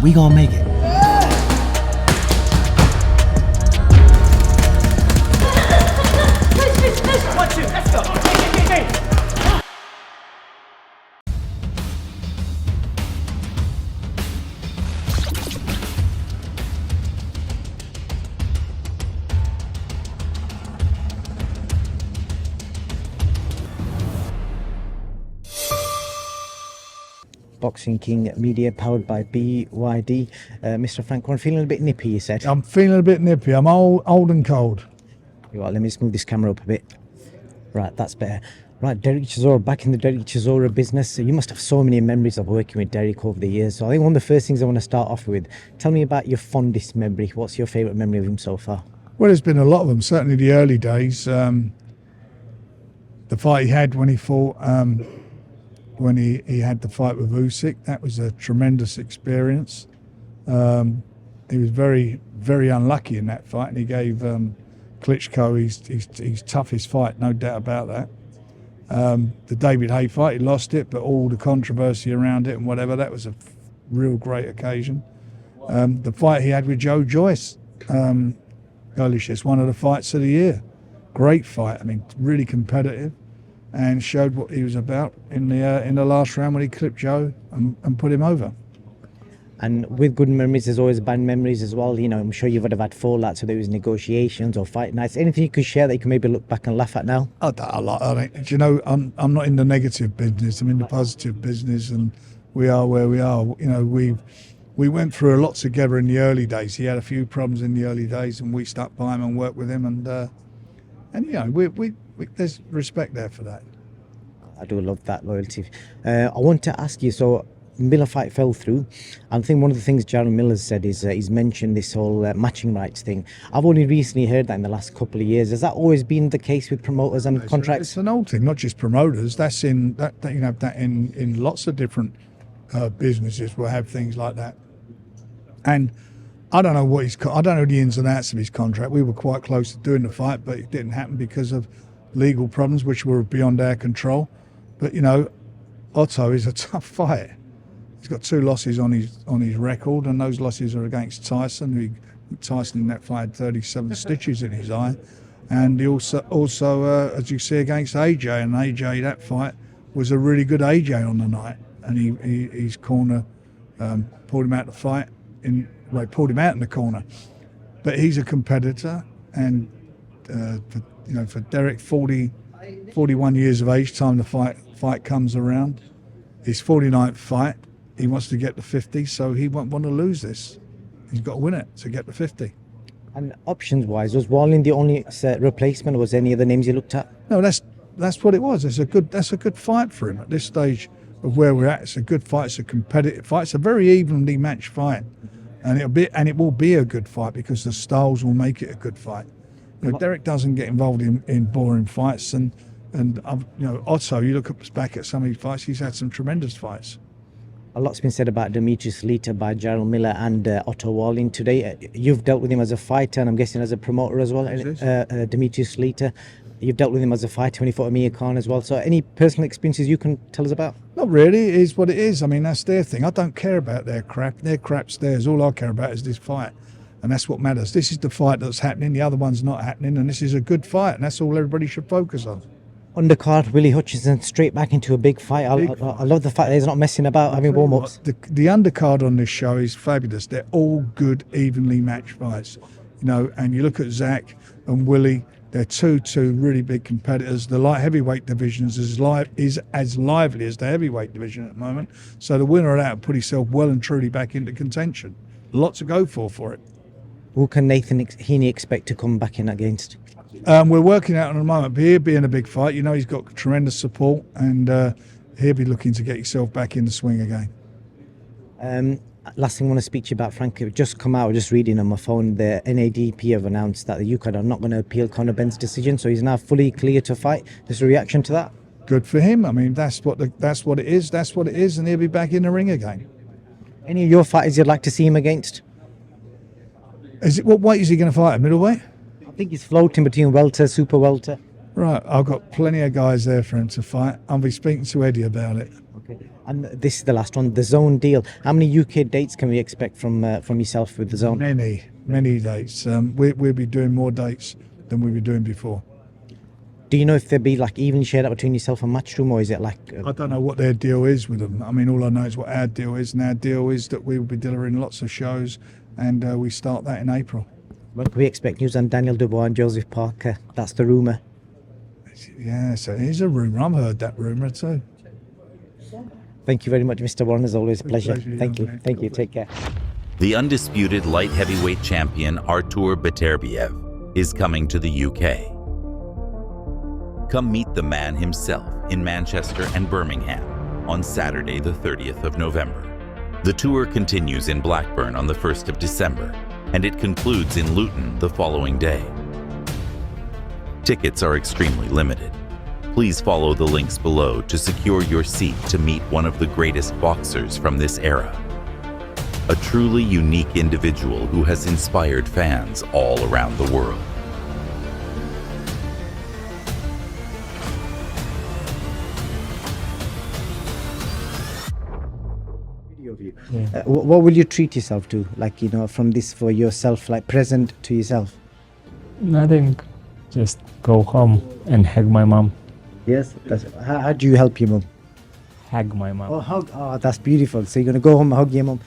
We gonna make it. One, two, let's go. Hey. Boxing King Media, powered by BYD. Mr. Frank, I'm feeling a bit nippy, you said. I'm feeling a bit nippy. I'm old and cold. Right, let me just move this camera up a bit. Right, that's better. Right, Derek Chisora, back in the Derek Chisora business. So you must have so many memories of working with Derek over the years. So I think one of the first things I want to start off with, tell me about your fondest memory. What's your favourite memory of him so far? Well, there's been a lot of them. Certainly the early days. The fight he had when he fought, when he had the fight with Usyk, that was a tremendous experience. He was very, very unlucky in that fight, and he gave Klitschko his toughest fight, no doubt about that. The David Haye fight, he lost it, but all the controversy around it and whatever, that was a real great occasion. The fight he had with Joe Joyce, it's one of the fights of the year. Great fight, I mean, really competitive, and showed what he was about in the last round when he clipped Joe and put him over. And with good memories, there's always bad memories as well. You know, I'm sure you would have had fallout, so there was negotiations or fight nights. Anything you could share that you can maybe look back and laugh at now? I don't, you know, I'm not in the negative business. I'm in the positive business, and we are where we are. You know, we went through a lot together in the early days. He had a few problems in the early days, and we stuck by him and worked with him, and you know, we there's respect there for that. I do love that loyalty. I want to ask you, so Miller fight fell through. I think one of the things Jarrell Miller's said is he's mentioned this whole matching rights thing. I've only recently heard that in the last couple of years. Has that always been the case with promoters and contracts? It's an old thing, not just promoters. That's in that you know that in lots of different businesses will have things like that. And I don't know I don't know the ins and outs of his contract. We were quite close to doing the fight, but it didn't happen because of legal problems which were beyond our control. But you know, Otto is a tough fight. He's got 2 losses on his record, and those losses are against Tyson. Tyson in that fight had 37 stitches in his eye, and he also as you see, against AJ. And AJ, that fight was a really good AJ on the night, and his corner pulled him out the fight. Pulled him out in the corner. But he's a competitor, and for Derek, 41 years of age, time the fight comes around, his 49th fight. He wants to get to 50, so he won't want to lose this. He's got to win it to get to 50. And options-wise, was Wallin the only replacement, or was there any other names you looked at? No, that's what it was. That's a good fight for him at this stage of where we're at. It's a good fight. It's a competitive fight. It's a very evenly matched fight, and it will be a good fight because the styles will make it a good fight. You know, Derek doesn't get involved in boring fights, and Otto. You look back at some of his fights. He's had some tremendous fights. A lot's been said about Demetrius Lita by Jarrell Miller and Otto Wallin today. You've dealt with him as a fighter, and I'm guessing as a promoter as well. Demetrius Lita, you've dealt with him as a fighter when he fought Amir Khan as well. So any personal experiences you can tell us about? Not really. It is what it is. I mean, that's their thing. I don't care about their crap. Their crap's theirs. All I care about is this fight, and that's what matters. This is the fight that's happening. The other one's not happening, and this is a good fight, and that's all everybody should focus on. Undercard, Willie Hutchinson straight back into a big fight. I love the fact that he's not messing about having warm-ups. The undercard on this show is fabulous. They're all good, evenly matched fights. You know, and you look at Zach and Willie, they're two really big competitors. The light heavyweight division is as lively as the heavyweight division at the moment. So the winner of that will put himself well and truly back into contention. A lot to go for it. Who can Nathan Heaney expect to come back in against? We're working out at the moment, but he'll be in a big fight. You know, he's got tremendous support, and he'll be looking to get himself back in the swing again. Last thing I want to speak to you about, Frank, it just come out, just reading on my phone, the NADP have announced that the UCAD are not going to appeal Conor Benn's decision, so he's now fully clear to fight. Just a reaction to that? Good for him. I mean, that's what it is, and he'll be back in the ring again. Any of your fighters you'd like to see him against? What weight is he going to fight? Middleweight? I think he's floating between welter, super welter. Right, I've got plenty of guys there for him to fight. I'll be speaking to Eddie about it. Okay. And this is the last one, the DAZN deal. How many UK dates can we expect from yourself with the DAZN? Many dates. We'll be doing more dates than we were doing before. Do you know if there'll be like even shared up between yourself and Matchroom, or is it like? I don't know what their deal is with them. I mean, all I know is what our deal is, and our deal is that we will be delivering lots of shows, and we start that in April. When can we expect news on Daniel Dubois and Joseph Parker? That's the rumour. Yeah, so it is a rumour. I've heard that rumour too. Thank you very much, Mr. Warren. As always, a pleasure. Thank you. man. Thank you. Take care. The undisputed light heavyweight champion Artur Beterbiev is coming to the UK. Come meet the man himself in Manchester and Birmingham on Saturday, the 30th of November. The tour continues in Blackburn on the 1st of December, and it concludes in Luton the following day. Tickets are extremely limited. Please follow the links below to secure your seat to meet one of the greatest boxers from this era. A truly unique individual who has inspired fans all around the world. What will you treat yourself to? Like, from this for yourself, like present to yourself? Nothing. Just go home and hug my mom. Yes. How do you help your mum? Hug my mom. Oh, hug. Oh, that's beautiful. So you're going to go home and hug your mum.